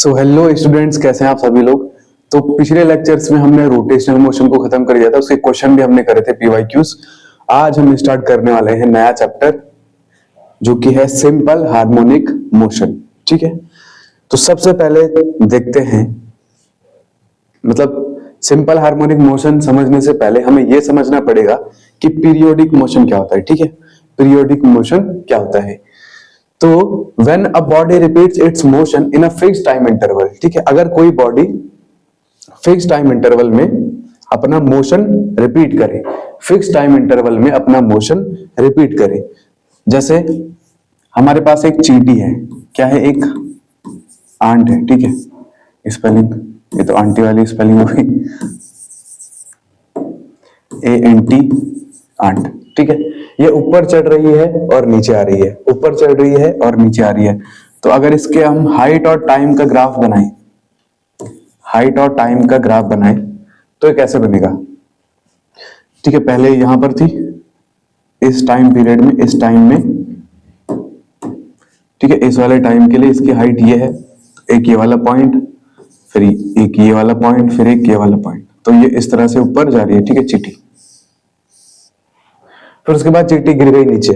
So hello students, कैसे हैं आप सभी लोग। तो पिछले लेक्चर्स में हमने रोटेशनल मोशन को खत्म कर दिया था, उसके क्वेश्चन भी हमने करे थे पीवाईक्यूज। आज हम स्टार्ट करने वाले हैं नया चैप्टर जो कि है सिंपल हार्मोनिक मोशन। ठीक है, तो सबसे पहले देखते हैं, मतलब सिंपल हार्मोनिक मोशन समझने से पहले हमें यह समझना पड़ेगा कि पीरियोडिक मोशन क्या होता है। ठीक है, पीरियोडिक मोशन क्या होता है। तो when a body repeats its motion in a fixed time interval, ठीक है, अगर कोई बॉडी फिक्स टाइम इंटरवल में अपना मोशन रिपीट करे, फिक्स टाइम इंटरवल में अपना मोशन रिपीट करे, जैसे हमारे पास एक चींटी है, क्या है, एक आंट है। ठीक है, स्पेलिंग ये तो आंटी वाली स्पेलिंग हो गई, ANT, आंट। ठीक है, ये ऊपर चढ़ रही है और नीचे आ रही है, ऊपर चढ़ रही है और नीचे आ रही है। तो अगर इसके हम हाइट और टाइम का ग्राफ बनाएं, हाइट और टाइम का ग्राफ बनाएं तो ये कैसे बनेगा। ठीक है, पहले यहां पर थी, इस टाइम पीरियड में, इस टाइम में, ठीक है, इस वाले टाइम के लिए इसकी हाइट ये है, एक ये वाला पॉइंट, फिर एक ये वाला पॉइंट, फिर एक ये वाला पॉइंट। तो ये इस तरह से ऊपर जा रही है। ठीक है, चींटी। फिर उसके बाद चींटी गिर गई नीचे,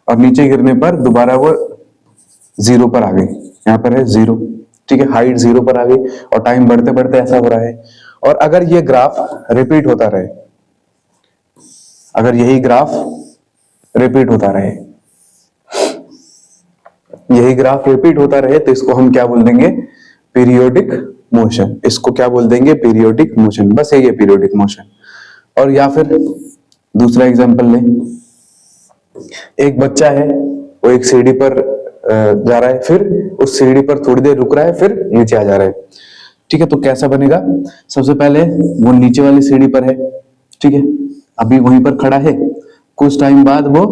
और नीचे गिरने पर दोबारा वो जीरो पर आ गई, यहां पर है जीरो। ठीक है, हाइट जीरो पर आ गई और टाइम बढ़ते बढ़ते ऐसा हो रहा है। और अगर ये ग्राफ रिपीट होता रहे, अगर यही ग्राफ रिपीट होता रहे, यही ग्राफ रिपीट होता रहे, तो इसको हम क्या बोल देंगे, पीरियोडिक मोशन। इसको क्या बोल देंगे, पीरियोडिक मोशन। बस ये पीरियोडिक मोशन। और या फिर दूसरा एग्जांपल लें, एक बच्चा है, वो एक सीढ़ी पर जा रहा है, फिर उस सीढ़ी पर थोड़ी देर रुक रहा है, फिर नीचे आ जा रहा है। ठीक है, तो कैसा बनेगा, सबसे पहले वो नीचे वाली सीढ़ी पर है, ठीक है, अभी वहीं पर खड़ा है, कुछ टाइम बाद वो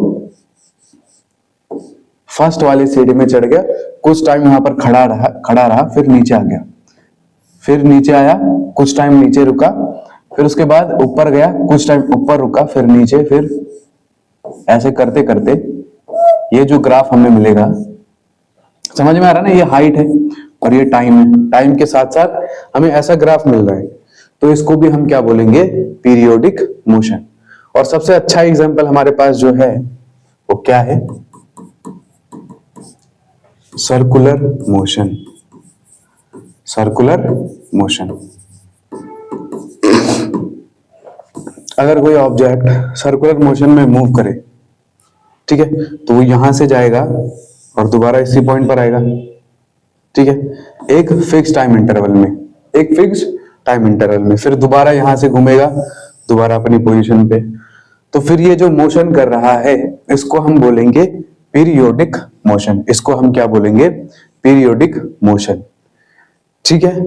फर्स्ट वाली सीढ़ी में चढ़ गया, कुछ टाइम वहां पर खड़ा रहा, फिर नीचे आ गया, फिर नीचे आया, कुछ टाइम नीचे रुका, फिर उसके बाद ऊपर गया, कुछ टाइम ऊपर रुका, फिर नीचे, फिर ऐसे करते करते ये जो ग्राफ हमें मिलेगा, समझ में आ रहा है ना, ये हाइट है और ये टाइम है, टाइम के साथ साथ हमें ऐसा ग्राफ मिल रहा है, तो इसको भी हम क्या बोलेंगे, पीरियोडिक मोशन। और सबसे अच्छा एग्जांपल हमारे पास जो है वो क्या है, सर्कुलर मोशन। सर्कुलर मोशन, अगर कोई ऑब्जेक्ट सर्कुलर मोशन में मूव करे, ठीक है, तो वो यहां से जाएगा और दोबारा इसी पॉइंट पर आएगा। ठीक है, एक फिक्स टाइम इंटरवल में, एक फिक्स टाइम इंटरवल में, फिर दोबारा यहां से घूमेगा, दोबारा अपनी पोजीशन पे। तो फिर ये जो मोशन कर रहा है, इसको हम बोलेंगे पीरियोडिक मोशन। इसको हम क्या बोलेंगे, पीरियोडिक मोशन। ठीक है,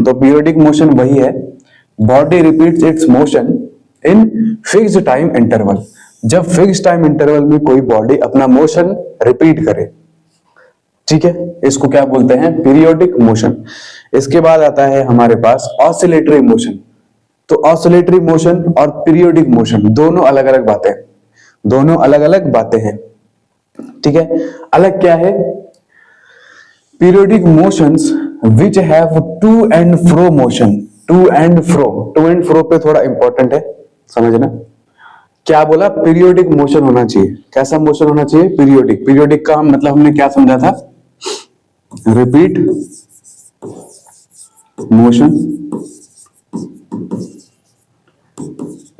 तो पीरियोडिक मोशन वही है, body repeats it's motion in fixed time interval. जब फिक्स टाइम इंटरवल में कोई बॉडी अपना मोशन रिपीट करे, ठीक है, इसको क्या बोलते हैं, पीरियोडिक मोशन। इसके बाद आता है हमारे पास ऑसिलेटरी मोशन। तो ऑसिलेटरी मोशन और पीरियोडिक मोशन दोनों अलग अलग बातें, दोनों अलग अलग बातें हैं। ठीक है, अलग क्या है, periodic motions which have to and fro motion. To and fro पे थोड़ा इंपॉर्टेंट है समझना। क्या बोला, पीरियोडिक मोशन होना चाहिए। कैसा मोशन होना चाहिए, पीरियोडिक। पीरियोडिक का मतलब हमने क्या समझा था, repeat motion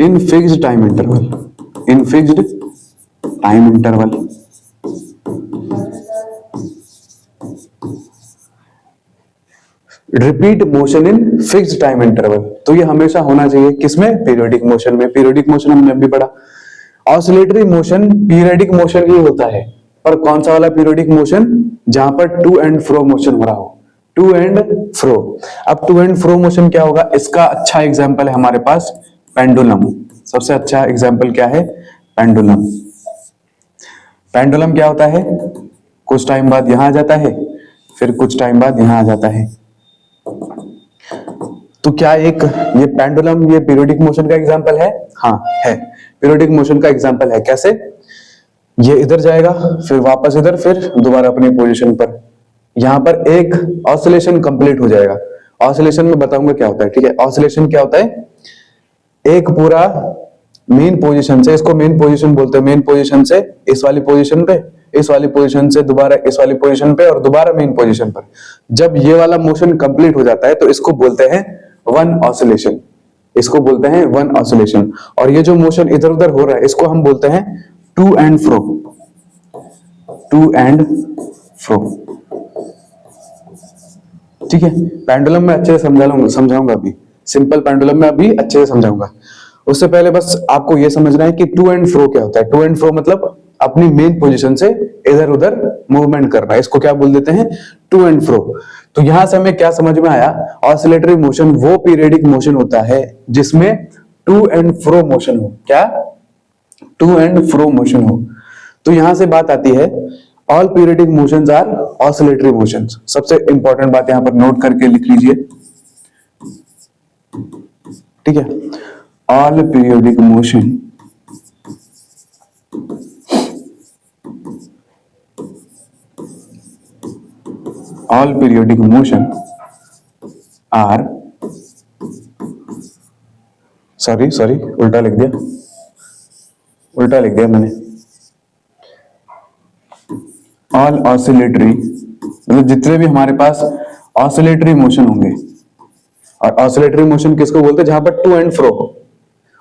in fixed time interval, in fixed time interval. Repeat motion in fixed time interval, तो ये हमेशा होना चाहिए किसमें, पीरियोडिक मोशन में। पीरियोडिक मोशन हमने अभी पढ़ा। ऑसिलेटरी मोशन पीरियोडिक मोशन ही होता है, पर कौन सा वाला पीरियोडिक मोशन, जहां पर टू एंड फ्रो मोशन हो रहा हो, टू एंड फ्रो। अब टू एंड फ्रो मोशन क्या होगा, इसका अच्छा एग्जांपल है हमारे पास पेंडुलम। सबसे अच्छा एग्जांपल क्या है, पेंडुलम। पेंडुलम क्या होता है, कुछ टाइम बाद यहां आ जाता है, फिर कुछ टाइम बाद यहां आ जाता है। तो क्या एक ये पेंडुलम ये पीरियोडिक मोशन का एग्जांपल है, हाँ है, पीरियोडिक मोशन का एग्जांपल है। कैसे, ये इधर जाएगा, फिर वापस इधर, फिर दोबारा अपनी पोजीशन पर, यहां पर एक ऑसिलेशन कंप्लीट हो जाएगा। ऑसिलेशन में बताऊंगा क्या होता है, ठीक है। ऑसिलेशन क्या होता है, एक पूरा मेन पोजीशन से, इसको मेन पोजीशन बोलते हैं, मेन पोजीशन से इस वाली पोजीशन पे, इस वाली पोजीशन से दोबारा इस वाली पोजीशन पे और दोबारा मेन पोजीशन पर, जब ये वाला मोशन कंप्लीट हो जाता है तो इसको बोलते हैं वन ऑसिलेशन, इसको बोलते हैं वन ऑसिलेशन। और ये जो मोशन इधर उधर हो रहा है इसको हम बोलते हैं to and fro, to and fro, ठीक है। पेंडुलम में अच्छे से समझाऊंगा अभी, सिंपल पेंडुलम में अभी अच्छे से समझाऊंगा। उससे पहले बस आपको यह समझना है कि टू एंड फ्रो क्या होता है। टू एंड फ्रो मतलब अपनी मेन पोजीशन से इधर उधर मूवमेंट करना, इसको क्या बोल देते हैं, टू एंड फ्रो। तो यहां से हमें क्या समझ में आया, ऑसिलेटरी मोशन वो पीरियडिक मोशन होता है जिसमें टू एंड फ्रो मोशन हो। क्या, टू एंड फ्रो मोशन हो। तो यहां से बात आती है, all periodic motions are oscillatory motions. सबसे इंपॉर्टेंट बात यहां पर नोट करके लिख लीजिए, ठीक है। All periodic motion all periodic motion are, sorry उल्टा लिख दिया मैंने। ऑल ऑसिलेटरी मतलब जितने भी हमारे पास ऑसिलेटरी मोशन होंगे, और ऑसिलेटरी मोशन किसको बोलते हैं, जहां पर टू एंड फ्रो हो,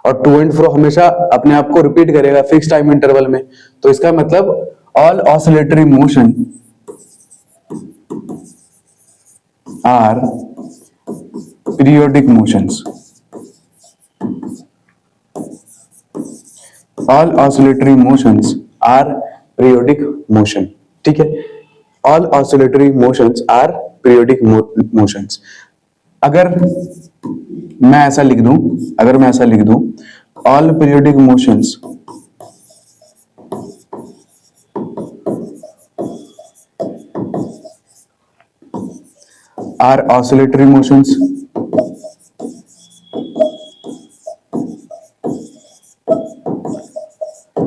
और टू एंड फ्रो हमेशा अपने आप को रिपीट करेगा फिक्स टाइम इंटरवल में। तो इसका मतलब all oscillatory motion are periodic motions. All oscillatory motions are periodic motion, ठीक है। All oscillatory motions are periodic motions. अगर मैं ऐसा लिख दूं, all periodic motions are oscillatory motions,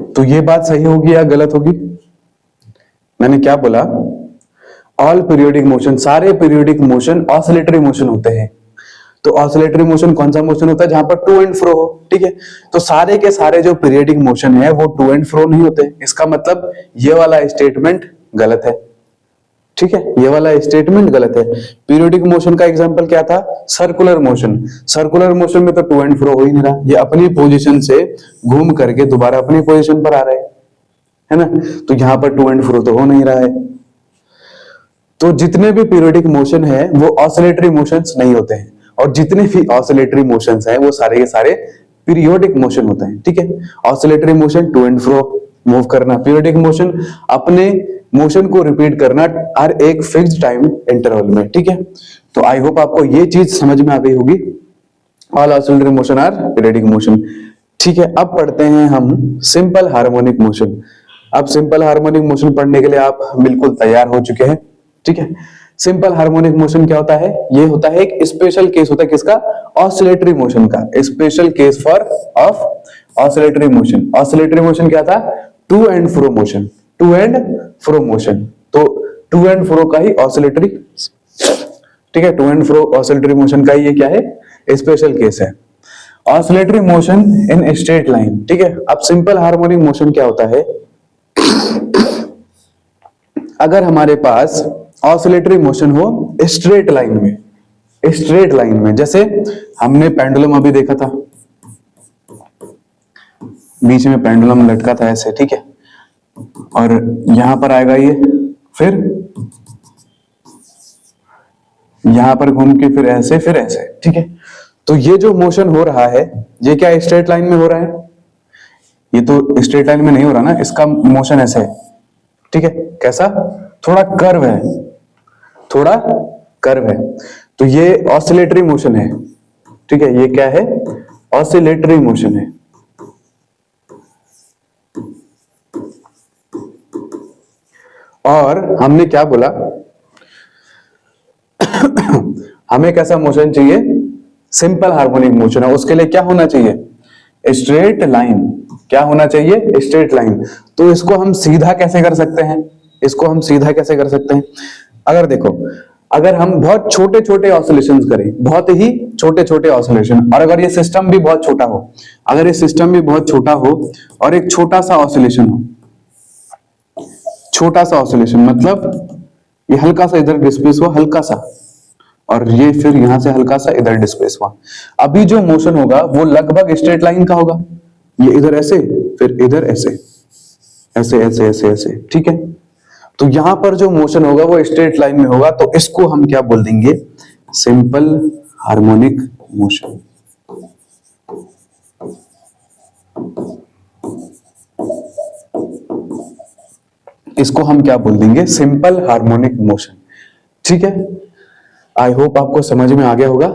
तो ये बात सही होगी या गलत होगी? मैंने क्या बोला, ऑल पीरियोडिक मोशन, सारे पीरियोडिक मोशन ऑसिलेटरी मोशन होते हैं। तो ऑसिलेटरी मोशन कौन सा मोशन होता है, जहां पर टू एंड फ्रो हो, ठीक है। तो सारे के सारे जो पीरियोडिक मोशन है वो टू एंड फ्रो नहीं होते। इसका मतलब ये वाला स्टेटमेंट गलत है, ठीक है। ये वाला स्टेटमेंट गलत है। पीरियोडिक मोशन का एग्जांपल क्या था, सर्कुलर मोशन। सर्कुलर मोशन में तो टू एंड फ्रो हो ही नहीं रहा, ये अपनी पोजीशन से घूम करके दोबारा अपनी पोजीशन पर आ रहे हैं, है ना। तो यहां पर टू एंड फ्रो तो हो नहीं रहा है। तो जितने भी पीरियोडिक मोशन है वो ऑसिलेटरी मोशंस नहीं होते हैं, और जितने भी ऑसिलेटरी मोशंस हैं वो सारे के सारे पीरियोडिक मोशन होते हैं, ठीक है। Oscillatory motion to and fro move करना, पीरियोडिक मोशन अपने मोशन को रिपीट करना हर एक फिक्स्ड टाइम इंटरवल में, ठीक है। तो आई होप आपको ये चीज समझ में आ गई होगी, all oscillatory motion are periodic motion, ठीक है। अब पढ़ते हैं हम सिंपल हार्मोनिक मोशन। अब सिंपल हार्मोनिक मोशन पढ़ने के लिए आप बिल्कुल तैयार हो चुके हैं, ठीक है। सिंपल हार्मोनिक मोशन क्या होता है, ये होता है एक स्पेशल केस होता है किसका, ऑसिलेटरी मोशन का, special case for of oscillatory motion. Oscillatory motion क्या था, to and fro motion, to and fro motion. तो टू एंड फ्रो का ही ऑसिलेटरी, ठीक है, to and fro oscillatory motion का ये क्या है, स्पेशल केस है। Oscillatory motion in straight line, ठीक है। अब सिंपल हार्मोनिक मोशन क्या होता है, अगर हमारे पास ऑसिलेटरी मोशन हो स्ट्रेट लाइन में, स्ट्रेट लाइन में, जैसे हमने पेंडुलम अभी देखा था, बीच में पेंडुलम लटका था ऐसे, ठीक है, और यहां पर आएगा ये, फिर यहां पर घूम के फिर ऐसे, फिर ऐसे, ठीक है। तो ये जो मोशन हो रहा है ये क्या स्ट्रेट लाइन में हो रहा है, ये तो स्ट्रेट लाइन में नहीं हो रहा ना, इसका मोशन ऐसे है, ठीक है। कैसा, थोड़ा कर्व है, थोड़ा कर्व है। तो ये ऑसिलेटरी मोशन है, ठीक है। ये क्या है, ऑसिलेटरी मोशन है। और हमने क्या बोला हमें कैसा मोशन चाहिए, सिंपल हार्मोनिक मोशन है, उसके लिए क्या होना चाहिए, स्ट्रेट लाइन। क्या होना चाहिए, स्ट्रेट लाइन। तो इसको हम सीधा कैसे कर सकते हैं, इसको हम सीधा कैसे कर सकते हैं, अगर देखो, अगर हम बहुत छोटे छोटे ऑसिलेशंस करें, बहुत ही छोटे छोटे ऑसिलेशन, और अगर ये सिस्टम भी बहुत छोटा हो, अगर ये सिस्टम भी बहुत छोटा हो और एक छोटा सा ऑसिलेशन हो, छोटा सा ऑसिलेशन मतलब ये हल्का सा इधर डिस्प्लेस हुआ, हल्का सा, और ये फिर यहां से हल्का सा इधर डिस्प्लेस हुआ, अभी जो मोशन होगा वो लगभग स्ट्रेट लाइन का होगा। ये इधर ऐसे, फिर इधर ऐसे, ऐसे ऐसे ऐसे ऐसे, ठीक है। तो यहां पर जो मोशन होगा वो स्ट्रेट लाइन में होगा, तो इसको हम क्या बोल देंगे? Simple harmonic motion. इसको हम क्या बोल देंगे? सिंपल हार्मोनिक मोशन, ठीक है। आई होप आपको समझ में आ गया होगा।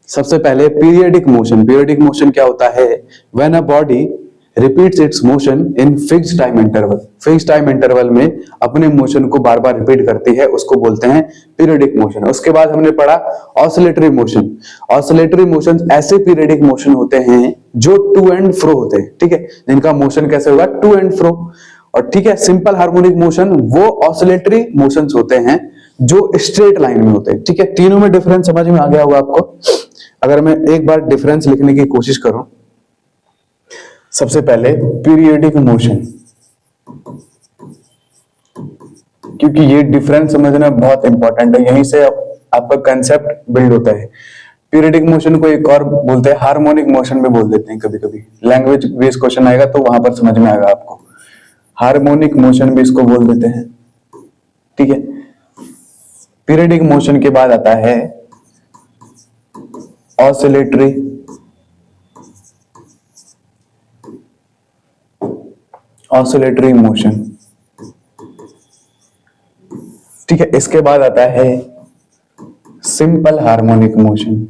सबसे पहले पीरियडिक मोशन। पीरियडिक मोशन क्या होता है? When a body repeats it's motion in fixed time interval. Fixed time interval में अपने मोशन को बार बार रिपीट करती है, उसको बोलते हैं पीरियडिक मोशन। उसके बाद हमने पढ़ा ऑसिलेटरी मोशन। ऑसिलेटरी मोशन ऐसे पीरियडिक मोशन होते हैं जो टू एंड फ्रो होते हैं, ठीक है, जिनका मोशन कैसे होगा? To and fro. और ठीक है, सिंपल हार्मोनिक मोशन वो ऑसिलेटरी मोशंस होते हैं जो स्ट्रेट लाइन में होते हैं, ठीक है। तीनों में डिफरेंस समझ में आ गया होगा आपको। अगर मैं एक बार डिफरेंस लिखने की कोशिश करूं, सबसे पहले पीरियडिक मोशन, क्योंकि ये डिफरेंस समझना बहुत इंपॉर्टेंट है, यहीं से आपका कंसेप्ट बिल्ड होता है। पीरियडिक मोशन को एक और बोलते हैं हार्मोनिक मोशन में बोल देते हैं, कभी कभी लैंग्वेज बेस्ड क्वेश्चन आएगा तो वहां पर समझ में आएगा आपको। हार्मोनिक मोशन भी इसको बोल देते हैं, ठीक है। पीरियडिक मोशन के बाद आता है ऑसिलेटरी, ऑसिलेटरी मोशन, ठीक है। इसके बाद आता है सिंपल हार्मोनिक मोशन,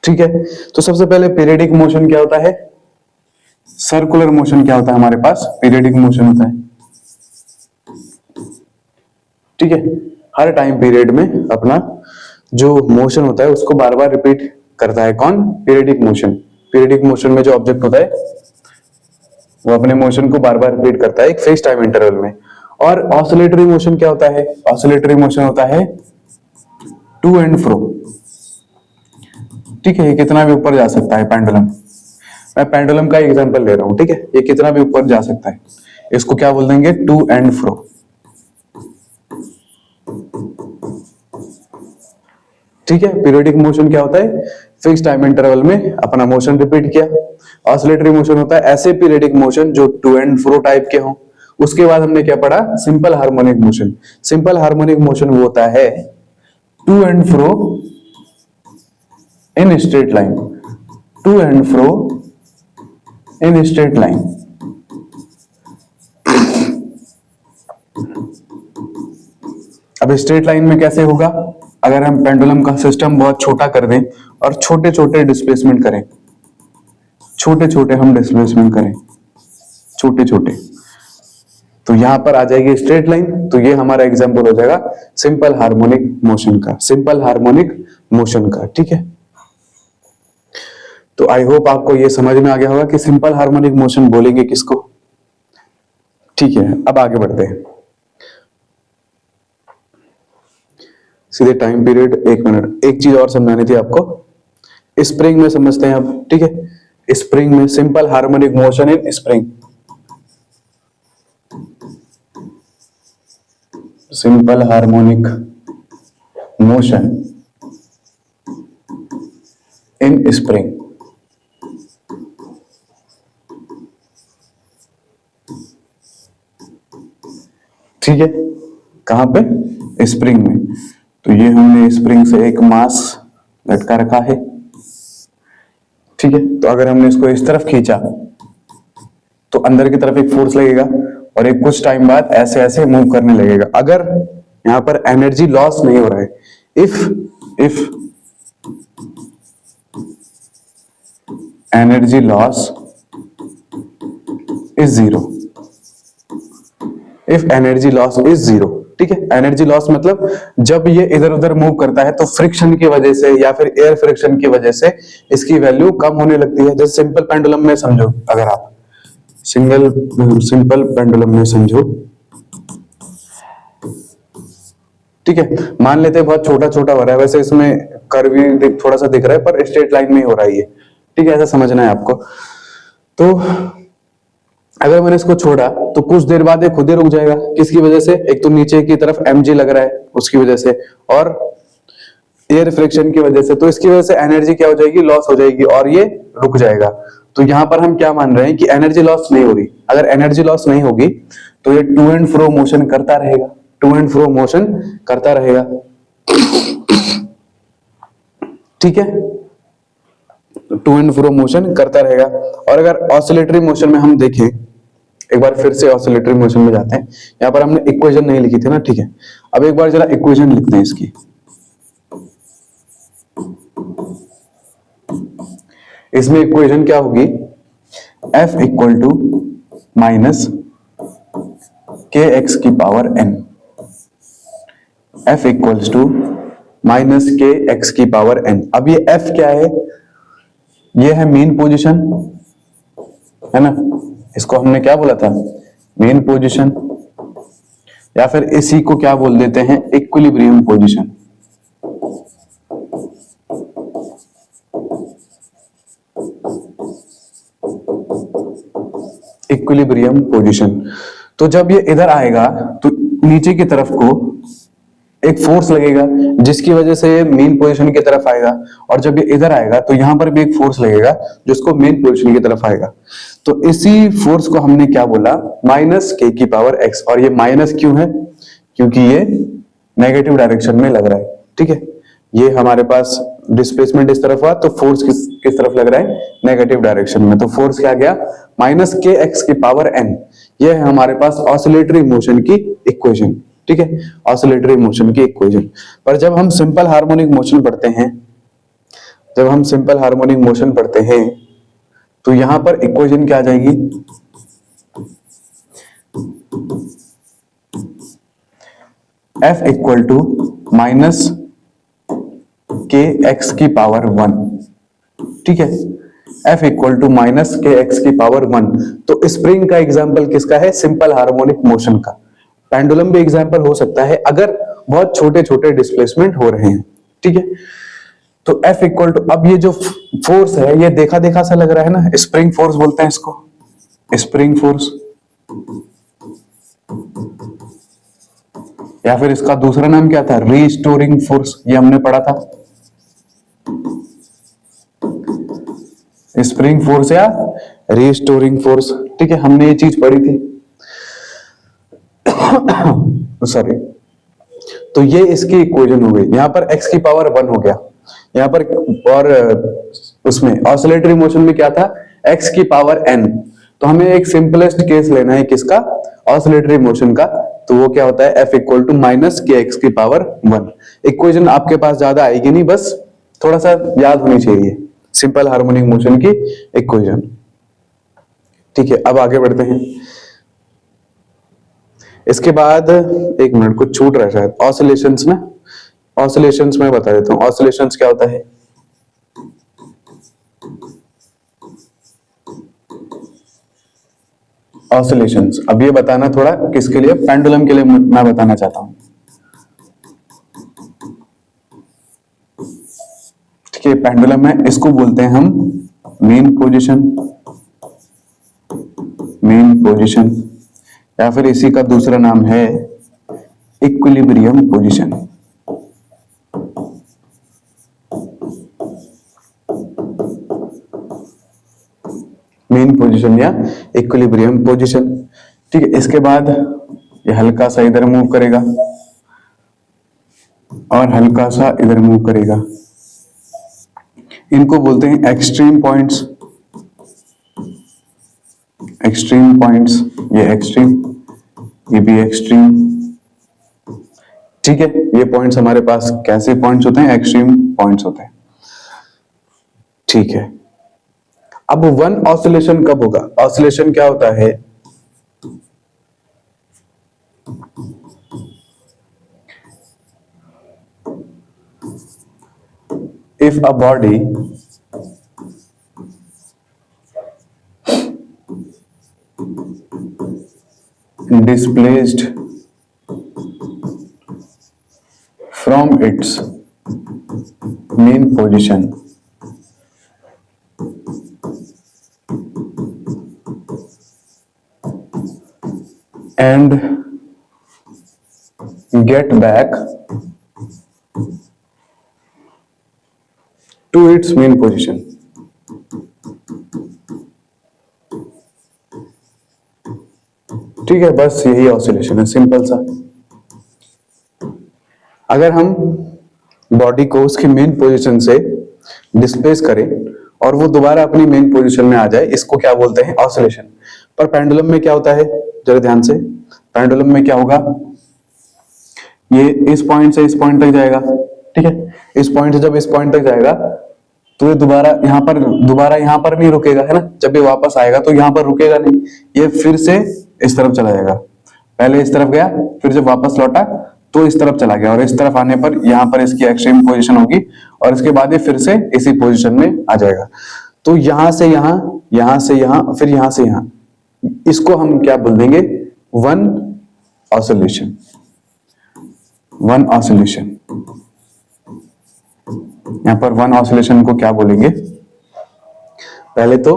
ठीक है। तो सबसे पहले पीरियडिक मोशन क्या होता है? सर्कुलर मोशन क्या होता है हमारे पास? पीरियडिक मोशन होता है, ठीक है। हर टाइम पीरियड में अपना जो मोशन होता है उसको बार बार रिपीट करता है। कौन? Periodic motion. पीरियडिक मोशन में जो ऑब्जेक्ट होता है वो अपने मोशन को बार बार रिपीट करता है एक फिक्स टाइम इंटरवल में। और ऑसिलेटरी मोशन क्या होता है? ऑसिलेटरी मोशन होता है टू एंड फ्रो, ठीक है। ये कितना भी ऊपर जा सकता है, पेंडुलम। मैं पेंडुलम का एग्जांपल ले रहा हूं, ठीक है। ये कितना भी ऊपर जा सकता है, इसको क्या बोल देंगे? टू एंड फ्रो, ठीक है। पीरियडिक मोशन क्या होता है? फिक्स टाइम इंटरवल में अपना मोशन रिपीट किया। ऑसिलेटरी मोशन होता है ऐसे पीरियडिक मोशन जो टू एंड फ्रो टाइप के हों। उसके बाद हमने क्या पढ़ा? Simple harmonic motion. Simple harmonic motion वो होता है to and fro in straight line, to and fro in straight line. अब स्ट्रेट लाइन में कैसे होगा? अगर हम पेंडुलम का सिस्टम बहुत छोटा कर दें और छोटे छोटे डिस्प्लेसमेंट करें, छोटे छोटे हम डिस्प्लेसमेंट करें, छोटे छोटे, तो यहां पर आ जाएगी स्ट्रेट लाइन। तो ये हमारा एग्जांपल हो जाएगा सिंपल हार्मोनिक मोशन का, सिंपल हार्मोनिक मोशन का, ठीक है। तो आई होप आपको ये समझ में आ गया होगा कि सिंपल हार्मोनिक मोशन बोलेंगे किसको, ठीक है। अब आगे बढ़ते हैं सीधे टाइम पीरियड। एक मिनट, एक चीज और समझानी थी आपको। स्प्रिंग में समझते हैं अब, ठीक है। स्प्रिंग में simple harmonic motion in spring, simple harmonic motion in spring, ठीक है। कहां पे? स्प्रिंग में। तो ये हमने स्प्रिंग से एक मास लटका रखा है, ठीक है। तो अगर हमने इसको इस तरफ खींचा तो अंदर की तरफ एक फोर्स लगेगा और एक कुछ टाइम बाद ऐसे ऐसे मूव करने लगेगा। अगर यहां पर एनर्जी लॉस नहीं हो रहा है, if energy loss is zero, if energy loss is zero, ठीक है। एनर्जी लॉस मतलब जब ये इधर उधर मूव करता है तो फ्रिक्शन की वजह से या फिर एयर फ्रिक्शन की वजह से इसकी वैल्यू कम होने लगती है। जैसे सिंपल पेंडुलम में समझो, अगर आप सिंपल पेंडुलम में समझो, ठीक है। मान लेते हैं बहुत छोटा छोटा हो रहा है, वैसे इसमें कर्व भी थोड़ा सा दिख रहा है पर स्ट्रेट लाइन में ही हो रहा है ये, ठीक है, ऐसा समझना है आपको। तो अगर मैंने इसको छोड़ा तो कुछ देर बाद ये खुद ही रुक जाएगा। किसकी वजह से? एक तो नीचे की तरफ mg लग रहा है उसकी वजह से, और एयर फ्रिक्शन की वजह से। तो इसकी वजह से एनर्जी क्या हो जाएगी? लॉस हो जाएगी और ये रुक जाएगा। तो यहां पर हम क्या मान रहे हैं कि एनर्जी लॉस नहीं हो रही। अगर एनर्जी लॉस नहीं होगी तो ये टू एंड फ्रो मोशन करता रहेगा, टू एंड फ्रो मोशन करता रहेगा, ठीक है, टू एंड फ्रो मोशन करता रहेगा। और अगर ऑसिलेटरी मोशन में हम देखें, एक बार फिर से ऑसिलेटरी मोशन में जाते हैं। यहां पर हमने इक्वेशन नहीं लिखी थी ना, ठीक है। अब एक बार जरा इक्वेशन लिखते हैं इसकी। इसमें इक्वेशन क्या होगी? F equal to minus k x की power n, F equals to minus k x की पावर n। अब ये F क्या है? ये है मीन पोजीशन, है ना। इसको हमने क्या बोला था? मीन पोजीशन, या फिर इसी को क्या बोल देते हैं? Equilibrium position. Equilibrium position. तो जब ये इधर आएगा तो नीचे की तरफ को एक फोर्स लगेगा जिसकी वजह से ये मेन पोजीशन की तरफ आएगा, और जब ये इधर आएगा तो यहां पर भी एक फोर्स लगेगा जिसको मेन पोजीशन की तरफ आएगा। तो इसी फोर्स को हमने क्या बोला? माइनस के की पावर एक्स। और ये माइनस क्यों है? क्योंकि ये नेगेटिव डायरेक्शन में लग रहा है, ठीक है। ये हमारे पास डिस्प्लेसमेंट इस तरफ हुआ तो फोर्स किस तरफ लग रहा है? नेगेटिव डायरेक्शन में। तो फोर्स क्या गया? माइनस के एक्स की पावर एन। ये है हमारे पास ऑसिलेटरी मोशन की इक्वेशन, ठीक है, ऑसिलेटरी मोशन की इक्वेशन। पर जब हम सिंपल हार्मोनिक मोशन पढ़ते हैं, जब हम सिंपल हार्मोनिक मोशन पढ़ते हैं तो यहां पर इक्वेशन क्या आ जाएगी? F equal to minus k x की पावर 1, ठीक है। F equal to minus k x की पावर 1। तो स्प्रिंग का एग्जाम्पल किसका है? सिंपल हार्मोनिक मोशन का। पेंडुलम भी एग्जाम्पल हो सकता है अगर बहुत छोटे छोटे डिस्प्लेसमेंट हो रहे हैं, ठीक है। तो F इक्वल टू, अब ये जो फोर्स है ये देखा देखा सा लग रहा है ना, स्प्रिंग फोर्स बोलते हैं इसको, स्प्रिंग फोर्स, या फिर इसका दूसरा नाम क्या था? रीस्टोरिंग फोर्स, ये हमने पढ़ा था। स्प्रिंग फोर्स या रीस्टोरिंग फोर्स, ठीक है, हमने ये चीज पढ़ी थी। सॉरी। तो ये इसकी इक्वेशन हो गई। यहां पर x की पावर 1 हो गया यहां पर, और उसमें ऑसिलेटरी मोशन में क्या था? x की पावर n। तो हमें एक सिंपलेस्ट केस लेना है किसका? ऑसिलेटरी मोशन का। तो वो क्या होता है? F equal to minus k x की पावर 1। इक्वेशन आपके पास ज्यादा आएगी नहीं, बस थोड़ा सा याद होनी चाहिए, सिंपल हार्मोनिक मोशन की इक्वेशन, ठीक है। अब आगे बढ़ते हैं। इसके बाद एक मिनट, कुछ छूट रहा है शायद। ऑसिलेशंस में, ऑसिलेशंस में बता देता हूं। ऑसिलेशंस क्या होता है? ऑसिलेशंस, अब ये बताना थोड़ा किसके लिए? पेंडुलम के लिए मैं बताना चाहता हूं, ठीक है। पेंडुलम है, इसको बोलते हैं हम मेन पोजीशन, मेन पोजीशन, या फिर इसी का दूसरा नाम है इक्विलिब्रियम पोजीशन। मेन पोजीशन या इक्विलिब्रियम पोजीशन, ठीक है। इसके बाद ये हल्का सा इधर मूव करेगा और हल्का सा इधर मूव करेगा। इनको बोलते हैं एक्सट्रीम पॉइंट्स, एक्सट्रीम पॉइंट्स। ये एक्सट्रीम, ये भी एक्सट्रीम, ठीक है। ये पॉइंट्स हमारे पास कैसे पॉइंट्स होते हैं? एक्सट्रीम पॉइंट्स होते हैं, ठीक है। अब वन ऑसिलेशन कब होगा? ऑसिलेशन क्या होता है? if a body displaced from its main position and get back to its main position, ठीक है, बस यही ऑसिलेशन है, सिंपल सा। अगर हम बॉडी को उसकी मेन पोजीशन से डिस्प्लेस करें और वो दोबारा अपनी मेन पोजीशन में आ जाए, इसको क्या बोलते हैं? ऑसिलेशन। पर पेंडुलम में क्या होता है, जरा ध्यान से, पेंडुलम में क्या होगा, ये इस पॉइंट से इस पॉइंट तक जाएगा, ठीक है, इस पॉइंट से जब इस पॉइंट तक जाएगा तो ये दोबारा यहाँ पर नहीं रुकेगा, है ना, जब ये वापस आएगा तो यहाँ पर रुकेगा नहीं, ये फिर से इस तरफ चला जाएगा, पहले इस तरफ गया, फिर जब वापस लौटा तो इस तरफ चला गया, और इस तरफ आने पर यहाँ पर इसकी एक्सट्रीम पोजीशन होगी, और इसके बाद ये फिर से इसी पोजीशन में आ जाएगा। तो यहां से यहां, यहां से यहां, फिर यहां से यहां, इसको हम क्या बोल देंगे? One oscillation. वन ऑसिलेशन, यहां पर वन ऑसिलेशन को क्या बोलेंगे? पहले तो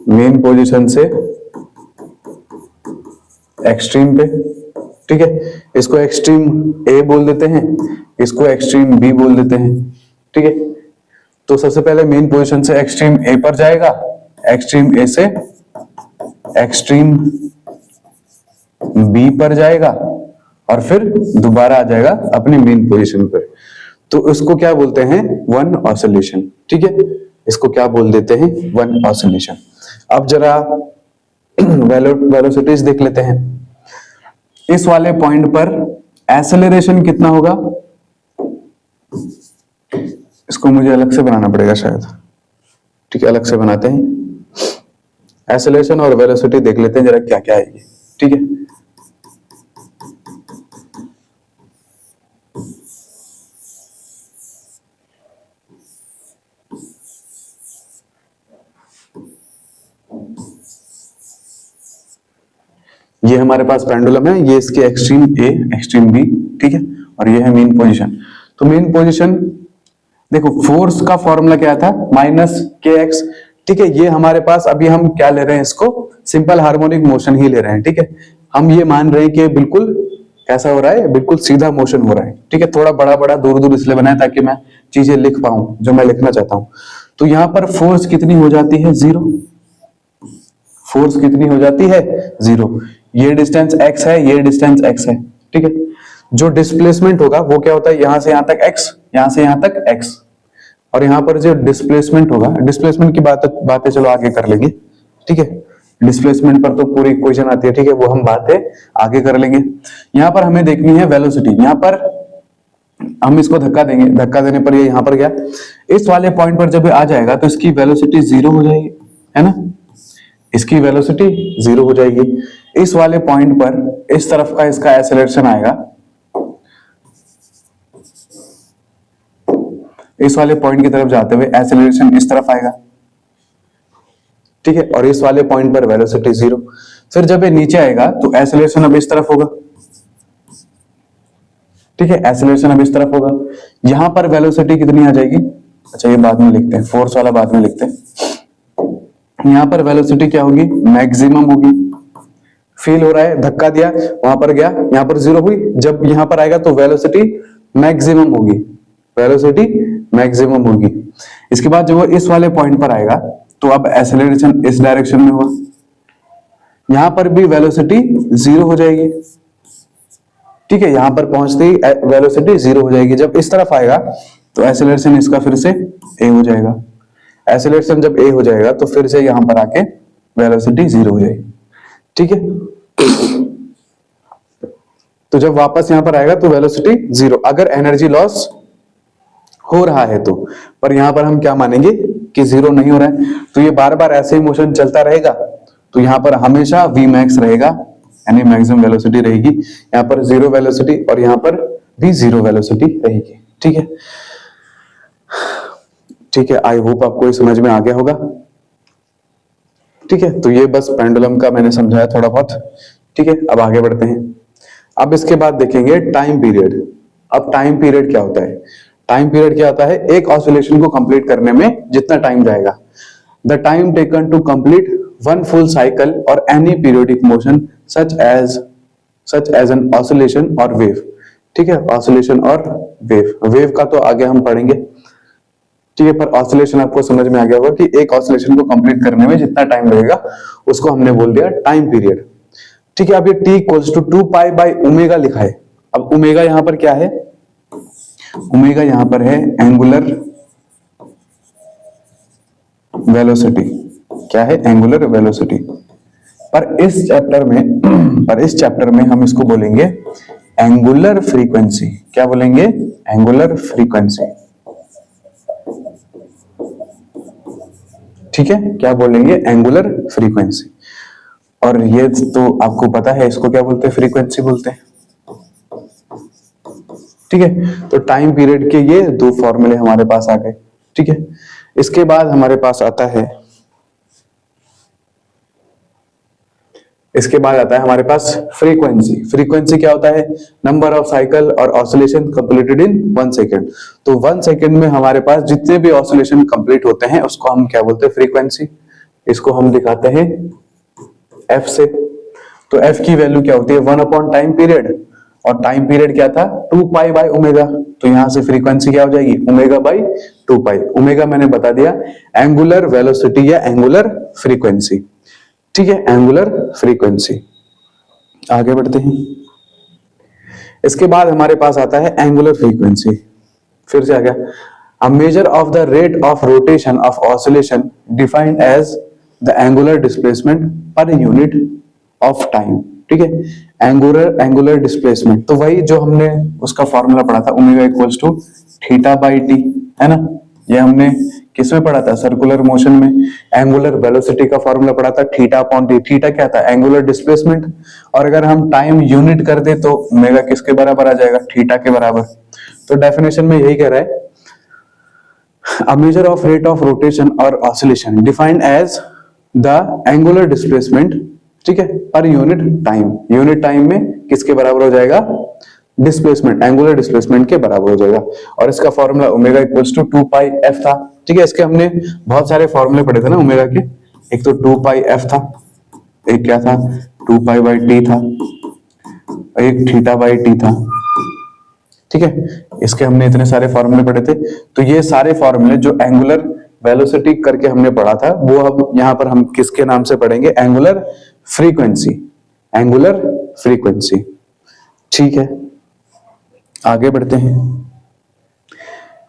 मेन पोजीशन से एक्सट्रीम पे, ठीक है, इसको एक्सट्रीम ए बोल देते हैं, इसको एक्सट्रीम बी बोल देते हैं, ठीक है। तो सबसे पहले मेन पोजीशन से एक्सट्रीम ए पर जाएगा, एक्सट्रीम ए से एक्सट्रीम बी पर जाएगा, और फिर दोबारा आ जाएगा अपनी मेन पोजीशन पर। तो इसको क्या बोलते हैं? वन ऑसिलेशन, ठीक है, इसको क्या बोल देते हैं? One oscillation. अब जरा वेलोसिटीज देख लेते हैं। इस वाले पॉइंट पर एक्सेलरेशन कितना होगा? इसको मुझे अलग से बनाना पड़ेगा शायद, ठीक है, अलग से बनाते हैं। एक्सेलरेशन और वेलोसिटी देख लेते हैं जरा क्या क्या है ये, ठीक है। ये हमारे पास पेंडुलम है, ये इसके एक्सट्रीम ए, एक्सट्रीम बी, ठीक है, और ये है मेन पोजीशन। तो मेन पोजीशन देखो, फोर्स का फॉर्मूला क्या था? माइनस के एक्स, ठीक है। ये हमारे पास अभी हम क्या ले रहे हैं? इसको सिंपल हार्मोनिक मोशन ही ले रहे हैं, ठीक है। हम ये मान रहे हैं कि बिल्कुल कैसा हो रहा है, बिल्कुल सीधा मोशन हो रहा है, ठीक है। थोड़ा बड़ा बड़ा दूर दूर इसलिए बनाया ताकि मैं चीजें लिख पाऊं जो मैं लिखना चाहता हूं। तो यहां पर फोर्स कितनी हो जाती है? जीरो। फोर्स कितनी हो जाती है? जीरो। ये डिस्टेंस x है, ये डिस्टेंस x है, ठीक है। जो डिस्प्लेसमेंट होगा वो क्या होता है? यहां से यहां तक x, यहां से यहां तक x, और यहां पर जो डिस्प्लेसमेंट होगा, डिस्प्लेसमेंट की बातें चलो आगे कर लेंगे, ठीक है। डिस्प्लेसमेंट पर तो पूरी इक्वेशन आती है, ठीक है, वो हम बातें आगे कर लेंगे। यहां पर हमें देखनी है वेलोसिटी। यहां पर हम इसको धक्का देंगे, धक्का देने पर ये यहां पर गया, इस वाले पॉइंट पर जब आ जाएगा तो इसकी वेलोसिटी जीरो हो जाएगी, है ना, इसकी वेलोसिटी जीरो हो जाएगी। इस वाले पॉइंट पर इस तरफ का इसका एक्सेलरेशन आएगा, इस वाले पॉइंट की तरफ जाते हुए एक्सेलरेशन इस तरफ आएगा, ठीक है, और इस वाले पॉइंट पर वेलोसिटी जीरो। फिर जब ये नीचे आएगा तो एक्सेलरेशन अब इस तरफ होगा, ठीक है, एक्सेलरेशन अब इस तरफ होगा। यहां पर वेलोसिटी कितनी आ जाएगी? अच्छा ये बाद में लिखते हैं, फोर्स वाला बाद में लिखते हैं। यहां पर वेलोसिटी क्या होगी? मैक्सिमम होगी। फील हो रहा है, धक्का दिया, वहां पर गया, यहां पर जीरो हुई, जब यहां पर आएगा तो वेलोसिटी मैक्सिमम होगी, वेलोसिटी मैक्सिमम होगी। इसके बाद जब वो इस वाले पॉइंट पर आएगा तो अब एक्सेलरेशन इस डायरेक्शन में होगा, यहां पर भी वेलोसिटी जीरो हो जाएगी, ठीक है, यहां पर पहुंचते ही वेलोसिटी जीरो हो जाएगी। जब इस तरफ आएगा तो एक्सेलरेशन इसका फिर से ए हो जाएगा, एक्सेलरेशन जब ए हो जाएगा तो फिर से यहां पर आके वेलोसिटी जीरो हो जाएगी, ठीक है। तो जब वापस यहां पर आएगा तो वेलोसिटी जीरो, अगर एनर्जी लॉस हो रहा है तो। पर यहां पर हम क्या मानेंगे कि जीरो नहीं हो रहा है, तो ये बार बार ऐसे ही मोशन चलता रहेगा, तो यहां पर हमेशा v max रहेगा, यानी मैक्सिमम वेलोसिटी रहेगी। यहां पर जीरो वेलोसिटी और यहां पर भी जीरो वेलोसिटी रहेगी, ठीक है। ठीक है, आई होप आपको ये समझ में आ गया होगा। ठीक है, तो ये बस पेंडुलम का मैंने समझाया थोड़ा बहुत। ठीक है, अब आगे बढ़ते हैं। अब इसके बाद देखेंगे टाइम पीरियड। अब टाइम पीरियड क्या होता है? टाइम पीरियड क्या होता है? एक ऑसिलेशन को कंप्लीट करने में जितना टाइम जाएगा, the time taken to complete one full cycle or any periodic motion such as an oscillation or wave. ठीक है, ऑसिलेशन और वेव, वेव का तो आगे हम पढ़ेंगे। ठीक है, पर ऑसिलेशन आपको समझ में आ गया होगा कि एक ऑसिलेशन को कंप्लीट करने में जितना टाइम लगेगा उसको हमने बोल दिया टाइम पीरियड। ठीक है, अब ये t equals to 2 pi by omega लिखा है। अब ओमेगा यहां पर क्या है? ओमेगा यहां पर है एंगुलर वेलोसिटी। क्या है? Angular velocity. पर इस चैप्टर में हम इसको बोलेंगे एंगुलर फ्रीक्वेंसी। क्या बोलेंगे? Angular frequency. ठीक है, क्या बोलेंगे? Angular frequency. और ये तो आपको पता है इसको क्या बोलते हैं? फ्रीक्वेंसी बोलते हैं। ठीक है, तो टाइम पीरियड के ये दो फॉर्मूले हमारे पास आ गए। ठीक है, इसके बाद हमारे पास आता है हमारे पास फ्रीक्वेंसी। फ्रीक्वेंसी क्या होता है? नंबर ऑफ साइकिल और ऑसिलेशन कंप्लीटेड इन 1 सेकेंड। तो 1 सेकेंड में हमारे पास जितने भी ऑसिलेशन कंप्लीट होते हैं उसको हम क्या बोलते हैं? फ्रीक्वेंसी। इसको हम दिखाते हैं एफ से। तो एफ की वैल्यू क्या होती है? 1 अपॉन टाइम पीरियड, और टाइम पीरियड क्या था? 2 पाई बाई ओमेगा। तो यहां से फ्रीक्वेंसी क्या हो जाएगी? Omega by 2 pi. ओमेगा मैंने बता दिया एंगुलर वेलोसिटी या एंगुलर फ्रीक्वेंसी। ठीक है, एंगुलर फ्रीक्वेंसी। आगे बढ़ते हैं। इसके बाद हमारे पास आता है एंगुलर फ्रीक्वेंसी। फिर से आ गया, a measure of the rate of rotation of oscillation defined as the angular displacement per unit of time. ठीक है, एंगुलर डिस्प्लेसमेंट, तो वही जो हमने उसका फॉर्मूला पढ़ा था, omega equals to theta by t, है ना? ये हमने किसमें पढ़ा था? सर्कुलर मोशन में। एंगुलर वेलोसिटी का फॉर्मूला पढ़ा था थीटा अपॉन टी। थीटा क्या था? Angular displacement. और अगर हम टाइम यूनिट कर दे तो ओमेगा किसके बराबर आ जाएगा? थीटा के बराबर। तो डेफिनेशन में यही कह रहा है, a measure of rate of rotation or oscillation defined as the angular displacement, ठीक है, per unit time. Unit time में किसके बराबर हो जाएगा? डिस्प्लेसमेंट, एंगुलर डिस्प्लेसमेंट के बराबर हो जाएगा। और इसका formula omega equals to 2 pi f था। ठीक है, इसके हमने बहुत सारे फॉर्मूले पढ़े थे ना ओमेगा के। एक तो 2 पाई एफ था, एक क्या था? 2 पाई बाई टी था, एक थीटा बाई टी था। ठीक है, इसके हमने इतने सारे फॉर्मूले पढ़े थे। तो ये सारे फॉर्मूले जो एंगुलर वेलोसिटी करके हमने पढ़ा था वो अब यहां पर हम किसके नाम से पढ़ेंगे? Angular frequency. Angular frequency. ठीक है, आगे बढ़ते हैं।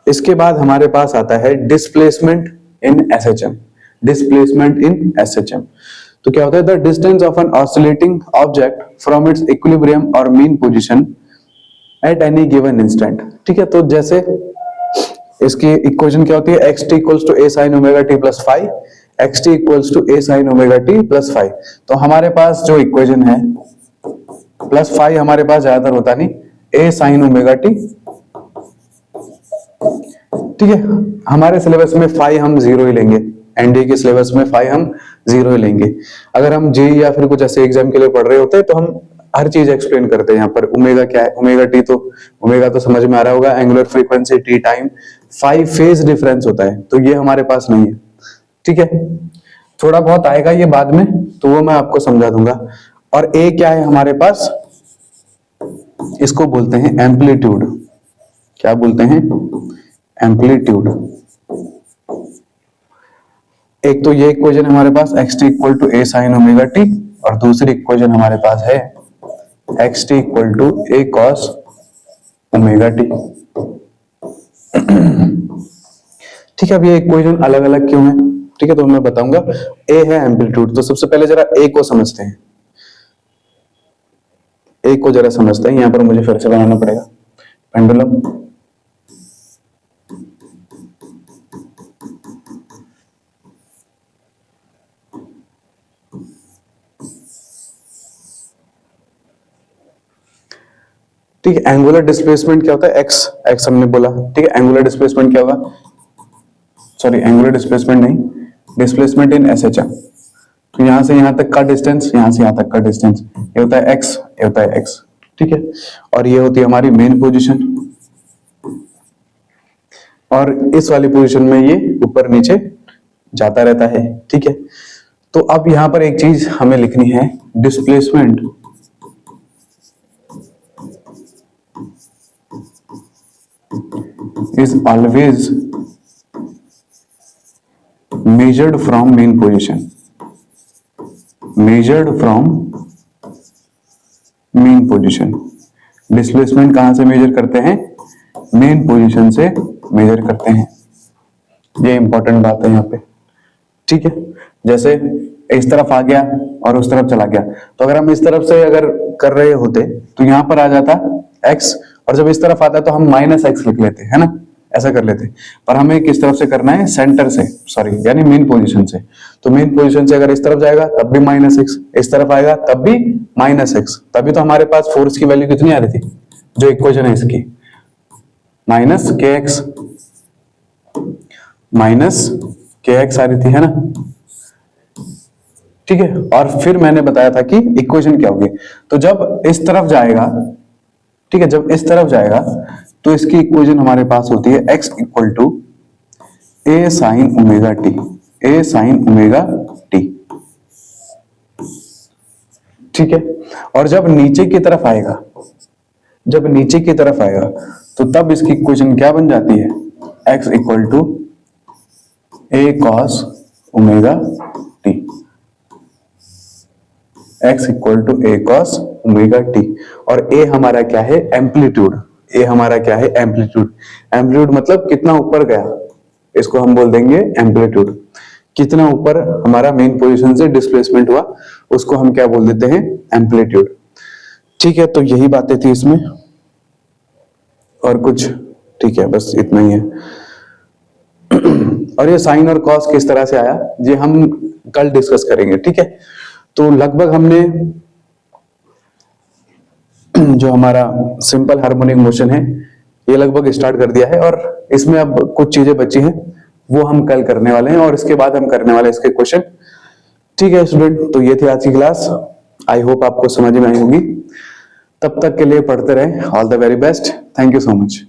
इसके बाद हमारे पास आता है displacement in SHM. Displacement in SHM, तो क्या होता है? The distance of an oscillating object from its equilibrium or mean position at any given instant. ठीक है, तो जैसे इसकी इक्वेशन क्या होती है? X T equals to A sine omega T plus five, X T equals to A sine omega T plus five. तो हमारे पास जो इक्वेशन है, प्लस फाइव हमारे पास ज्यादातर होता नहीं, ए साइन ओमेगा टी। ठीक है, हमारे सिलेबस में फाइव हम जीरो ही लेंगे, एनडी के सिलेबस में फाइव हम जीरो ही लेंगे। अगर हम जी या फिर कुछ ऐसे एग्जाम के लिए पढ़ रहे होते हैं तो हम हर चीज एक्सप्लेन करते हैं। यहाँ पर ओमेगा क्या है? ओमेगा टी, तो ओमेगा तो समझ में आ रहा होगा, angular frequency, T time, 5 phase difference होता है, तो ये हमारे पास नहीं है। ठीक है, थोड़ा बहुत आएगा ये बाद में, तो वो मैं आपको समझा दूंगा। और ए क्या है हमारे पास? इसको बोलते हैं एम्पलीट्यूड। क्या बोलते हैं? एम्पलीट्यूड। एक तो ये इक्वेशन हमारे पास X T equal to A sine omega T, और दूसरी इक्वेशन हमारे पास है X T equal to A cos omega T. ठीक है, अब ये इक्वेशन अलग अलग क्यों है? ठीक है, तो मैं बताऊंगा। ए है एम्पलीट्यूड, तो सबसे पहले जरा ए को समझते हैं। ए को जरा समझते हैं। यहां पर मुझे फिर से बनाना पड़ेगा पेंडुलम। ठीक है, एंगुलर डिस्प्लेसमेंट क्या होता है? एक्स, एक्स हमने बोला। ठीक है, एंगुलर डिस्प्लेसमेंट क्या होगा? सॉरी एंगुलर डिस्प्लेसमेंट नहीं, डिस्प्लेसमेंट इन SHM। तो यहां से यहां तक का डिस्टेंस, यहां से यहां तक का डिस्टेंस, ये होता है x, ये होता है x, ठीक है। और ये होती है हमारी मेन पोजीशन, और इस वाली पोजीशन में ये ऊपर नीचे जाता रहता है, ठीक है। तो अब यहां पर एक चीज हमें लिखनी है, displacement is always measured from main position, measured from main position. Displacement कहां से मेजर करते हैं? मेन पोजीशन से मेजर करते हैं। ये इंपॉर्टेंट बात है यहाँ पे, ठीक है। जैसे इस तरफ आ गया और उस तरफ चला गया, तो अगर हम इस तरफ से अगर कर रहे होते तो यहां पर आ जाता x, और जब इस तरफ आता तो हम -x लिख लेते, है ना, ऐसा कर लेते। पर हमें किस तरफ से करना है? सेंटर से, सॉरी यानी मेन पोजीशन से। तो मेन पोजीशन से अगर इस तरफ जाएगा तब भी -x, इस तरफ आएगा तब भी -x। तभी तो हमारे पास फोर्स की वैल्यू कितनी आ रही थी, जो इक्वेशन है इसकी, -kx, -kx आ रही थी, है ना, ठीक है। और फिर मैंने बताया था कि इक्वेशन क्या होगी। तो जब इस तरफ जाएगा, ठीक है, जब इस तरफ जाएगा तो इसकी इक्वेशन हमारे पास होती है x equal to a sin omega t, a sin omega t, ठीक है। और जब नीचे की तरफ आएगा, जब नीचे की तरफ आएगा तो तब इसकी इक्वेशन क्या बन जाती है? x equal to a cos omega t, x equal to a cos omega t। और a हमारा क्या है? एम्पलीट्यूड। a हमारा क्या है? एम्पलीट्यूड। एम्पलीट्यूड मतलब कितना ऊपर गया, इसको हम बोल देंगे एम्पलीट्यूड। कितना ऊपर हमारा मेन पोजीशन से डिस्प्लेसमेंट हुआ, उसको हम क्या बोल देते हैं? एम्पलीट्यूड, ठीक है। तो यही बातें थी इसमें, और कुछ, ठीक है, बस इतना ही है। और ये साइन और कॉस किस तरह से आया, ये हम कल डिस्कस करेंगे, ठीक है। तो लगभग हमने जो हमारा सिंपल हार्मोनिक मोशन है ये लगभग स्टार्ट कर दिया है, और इसमें अब कुछ चीजें बची हैं वो हम कल करने वाले हैं, और इसके बाद हम करने वाले इसके क्वेश्चन, ठीक है स्टूडेंट। तो ये थी आज की क्लास, आई होप आपको समझ में आई होगी। तब तक के लिए पढ़ते रहें। All the very best, thank you so much.